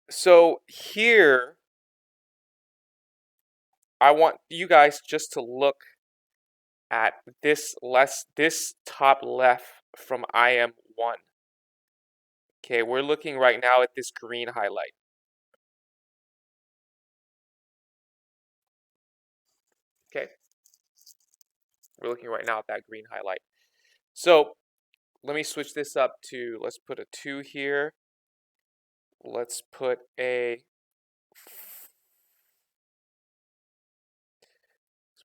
So here, I want you guys just to look at this top left from IM1. Okay, we're looking right now at this green highlight. Okay, we're looking right now at that green highlight. So let me switch this up to, let's put a 2 here. Let's put a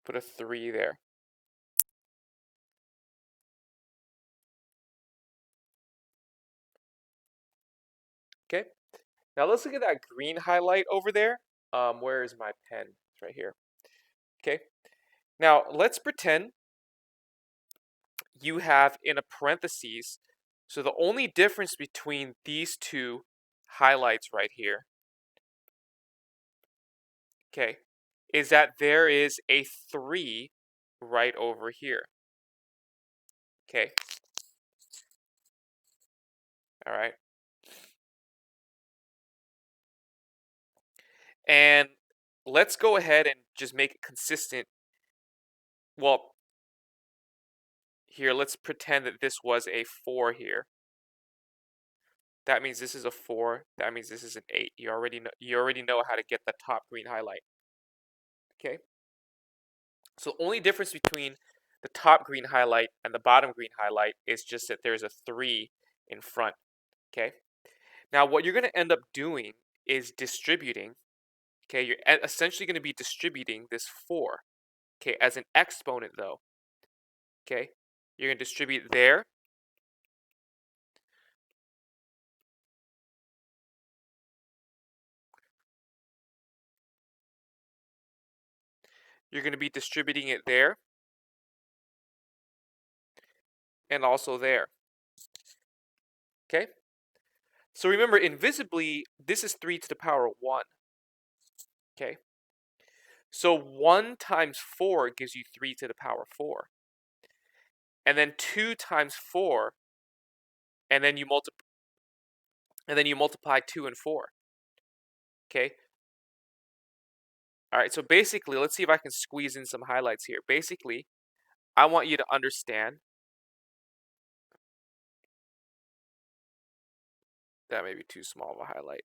3 there. Okay, now let's look at that green highlight over there. Where is my pen? It's right here. Okay, now let's pretend you have in a parentheses, so the only difference between these two highlights right here, okay, is that there is a 3 right over here. Okay. All right. And let's go ahead and just make it consistent. Well, here, let's pretend that this was a 4 here. That means this is a 4. That means this is an 8. You already know how to get the top green highlight. Okay? So the only difference between the top green highlight and the bottom green highlight is just that there's a 3 in front. Okay? Now what you're going to end up doing is distributing. Okay? You're essentially going to be distributing this 4. Okay? As an exponent though. Okay? You're going to distribute there. You're going to be distributing it there. And also there. Okay? So remember, invisibly, this is 3 to the power 1. Okay? So 1 times 4 gives you 3 to the power 4. And then 2 times 4, and then you multiply 2 and 4. Okay? All right, so basically, let's see if I can squeeze in some highlights here. Basically, I want you to understand that may be too small of a highlight.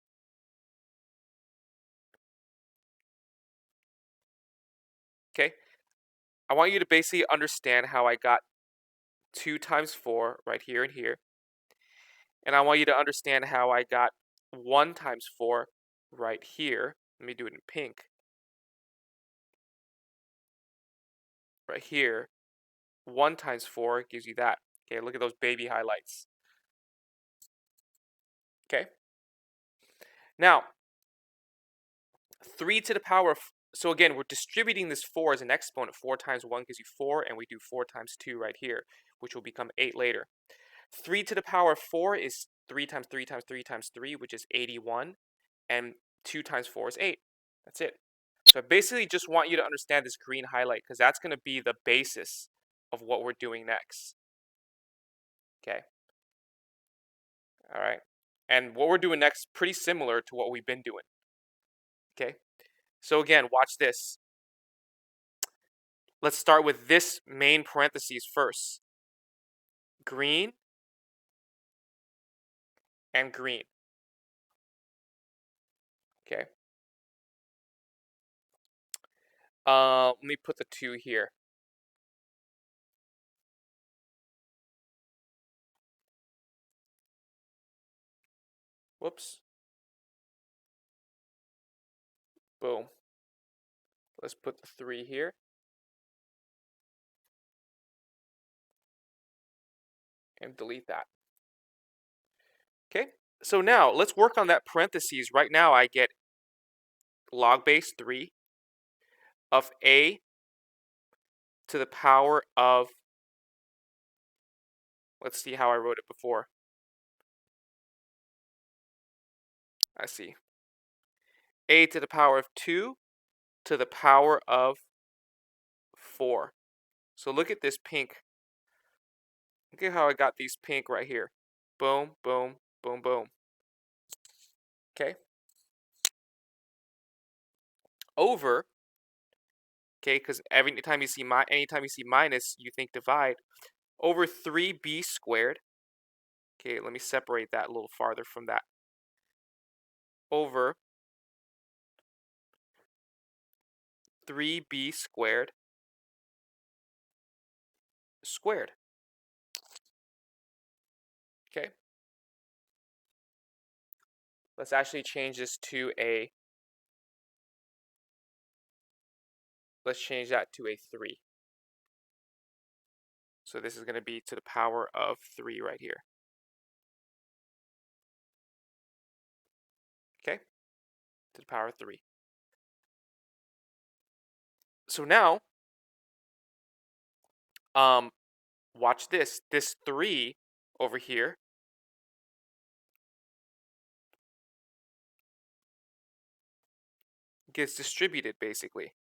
Okay? I want you to basically understand how I got 2 times 4 right here and here. And I want you to understand how I got 1 times 4 right here. Let me do it in pink. Right here. 1 times 4 gives you that. Okay, look at those baby highlights. Okay? Now, 3 to the power, so again, we're distributing this 4 as an exponent. 4 times 1 gives you 4, and we do 4 times 2 right here, which will become 8 later. 3 to the power 4 is 3 times 3 times 3 times 3, which is 81, and 2 times 4 is 8. That's it. So I basically just want you to understand this green highlight, because that's going to be the basis of what we're doing next. Okay? All right? And what we're doing next is pretty similar to what we've been doing. Okay? So again, watch this. Let's start with this main parentheses first. Green and green. Okay. Let me put the 2 here. Whoops. Boom. Let's put the 3 here. And delete that. Okay. So now let's work on that parentheses. Right now I get log base 3 of a to the power of, let's see how I wrote it before. I see. A to the power of 2 to the power of 4. So look at this pink. Look at how I got these pink right here. Boom, boom, boom, boom. Okay. over, okay, because anytime you see minus, you think divide, over 3b squared. Okay, let me separate that a little farther from that. Over 3b squared squared. Okay. Let's actually change this to a, let's change that to a 3. So this is going to be to the power of 3 right here. Okay, to the power of 3. So now, watch this. This 3 over here gets distributed basically.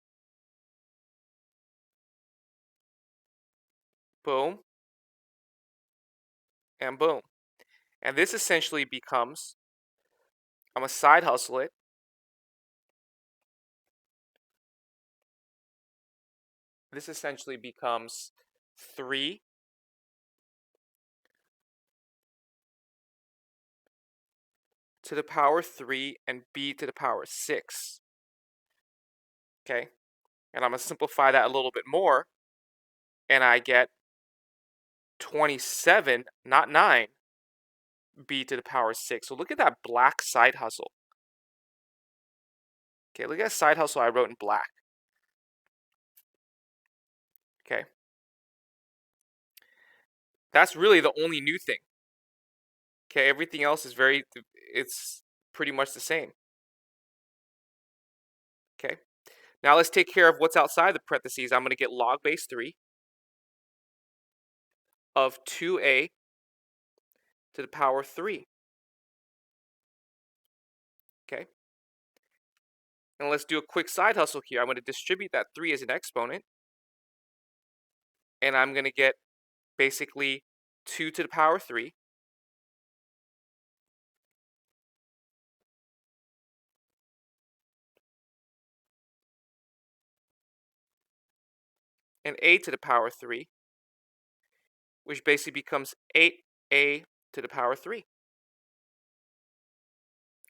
Boom, and boom. And this essentially becomes, I'm going to side hustle it. This essentially becomes 3 to the power 3 and b to the power 6. Okay, and I'm going to simplify that a little bit more, and I get 27, not 9, b to the power 6. So look at that black side hustle. Okay, look at that side hustle I wrote in black. Okay, that's really the only new thing. Okay, everything else is it's pretty much the same. Okay, now let's take care of what's outside the parentheses. I'm going to get log base 3 of 2a to the power 3. Okay, and let's do a quick side hustle here. I'm going to distribute that 3 as an exponent, and I'm going to get basically 2 to the power 3 and a to the power 3, which basically becomes 8a to the power 3.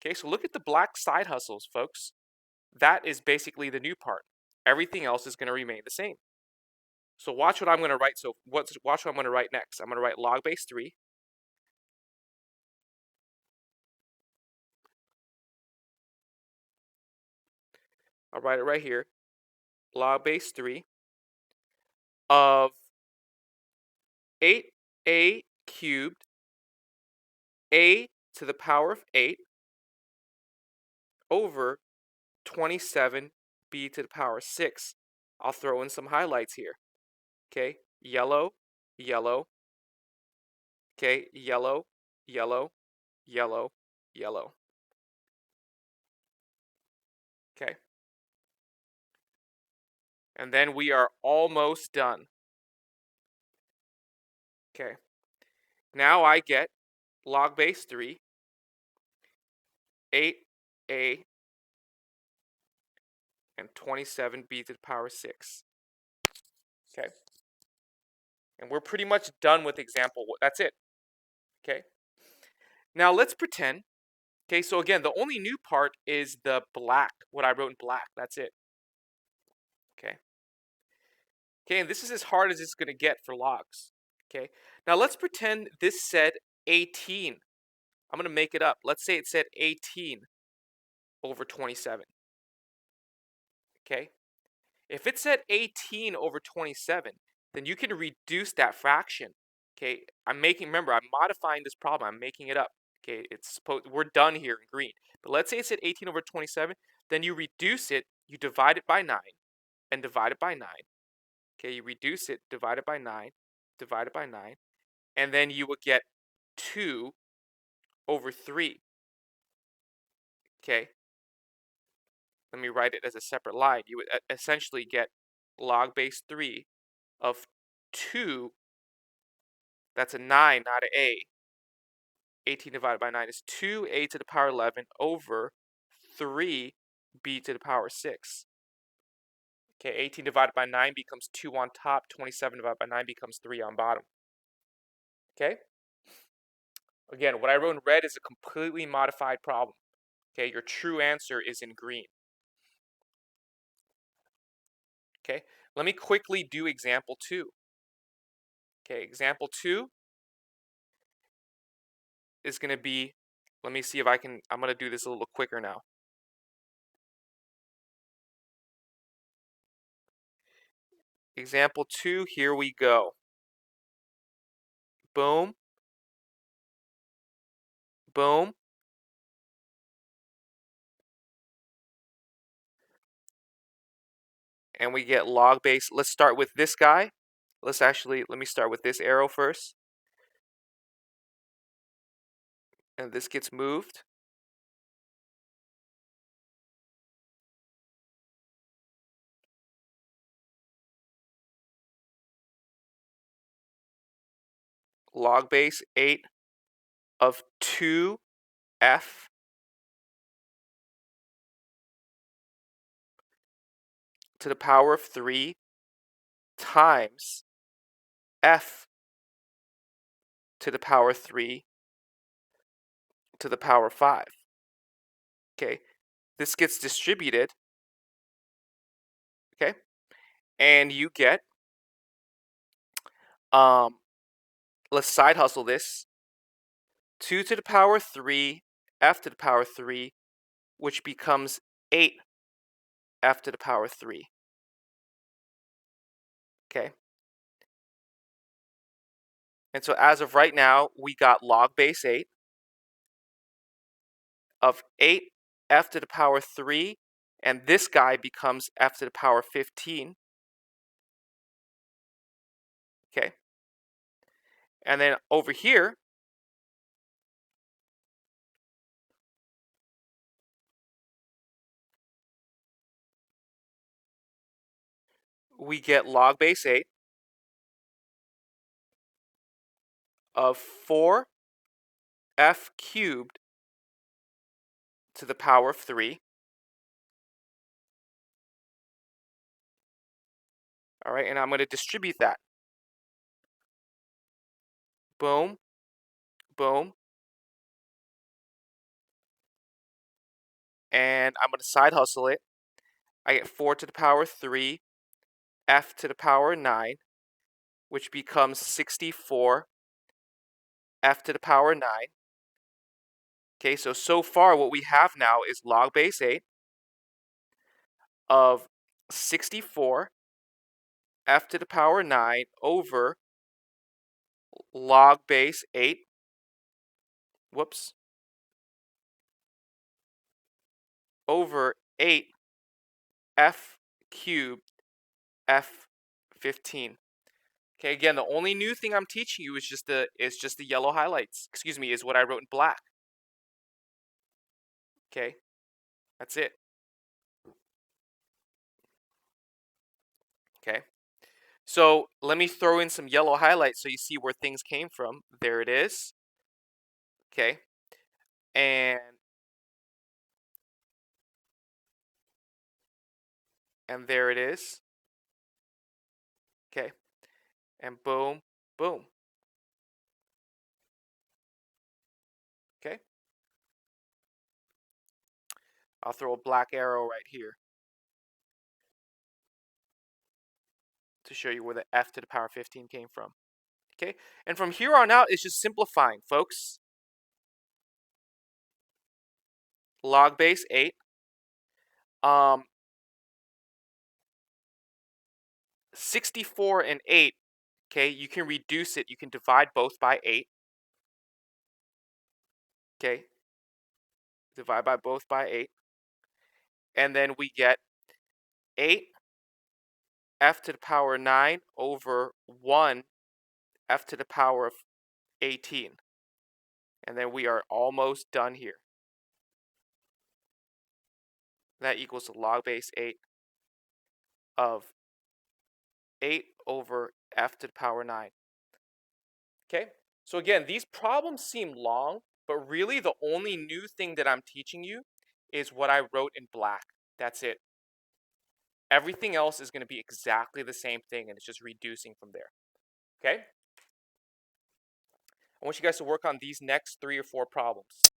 Okay, so look at the black side hustles, folks. That is basically the new part. Everything else is going to remain the same. So watch what I'm going to write. Watch what I'm going to write next. I'm going to write log base 3 I'll write it right here. Log base 3 of 8a cubed a to the power of 8 over 27b to the power 6. I'll throw in some highlights here. Okay, yellow, yellow. Okay, yellow, yellow, yellow, yellow. Okay. And then we are almost done. Okay. Now I get log base 3, 8a, and 27b to the power 6. Okay. And we're pretty much done with example. That's it. Okay. Now let's pretend. Okay, so again, the only new part is the black, what I wrote in black. That's it. Okay. Okay, and this is as hard as it's going to get for logs. Okay. Now let's pretend this said 18. I'm going to make it up. Let's say it said 18 over 27. Okay. If it said 18 over 27, then you can reduce that fraction. Okay. Remember, I'm modifying this problem. I'm making it up. Okay. We're done here in green. But let's say it said 18 over 27. Then you reduce it. You divide it by 9 and divide it by 9. Okay. You reduce it, divide it by 9, divide it by 9. And then you would get 2 over 3. Okay. Let me write it as a separate line. You would essentially get log base 3 of 2. That's a 9, not an a. 18 divided by 9 is 2a to the power 11 over 3b to the power 6. Okay, 18 divided by 9 becomes 2 on top. 27 divided by 9 becomes 3 on bottom. Okay? Again, what I wrote in red is a completely modified problem. Okay, your true answer is in green. Okay, let me quickly do example 2. Okay, example 2 is going to be, let me see if I'm going to do this a little quicker now. Example 2, here we go. Boom. Boom. And we get log base. Let's start with this guy. Let me start with this arrow first. And this gets moved. Log base 8 of 2f to the power of 3 times f to the power 3 to the power 5. Okay, this gets distributed. Okay, and you get, let's side hustle this, 2 to the power 3 f to the power 3, which becomes 8 f to the power 3. Okay, and so as of right now, we got log base 8 of 8 f to the power 3, and this guy becomes f to the power 15. Okay, and then over here, we get log base 8 of 4 f cubed to the power of 3. All right, and I'm going to distribute that. Boom, boom. And I'm going to side hustle it. I get 4 to the power 3 f to the power 9, which becomes 64 f to the power 9. Okay, so far what we have now is log base 8 of 64 f to the power 9 over log base 8, over 8 f cubed f 15. Okay, again, the only new thing I'm teaching you is just the yellow highlights. Excuse me, is what I wrote in black. Okay, that's it. Okay, so let me throw in some yellow highlights so you see where things came from. There it is. Okay, and there it is. Okay, and boom, boom. Okay, I'll throw a black arrow right here to show you where the f to the power 15 came from. Okay, and from here on out, it's just simplifying, folks. Log base 8. 64 and 8, okay, you can reduce it. You can divide both by 8. Okay, divide by both by 8. And then we get 8 f to the power 9 over 1 f to the power of 18. And then we are almost done here. That equals log base 8 of 8 over f to the power 9. Okay, so again, these problems seem long, but really the only new thing that I'm teaching you is what I wrote in black. That's it. Everything else is going to be exactly the same thing, and it's just reducing from there. Okay? I want you guys to work on these next 3 or 4 problems.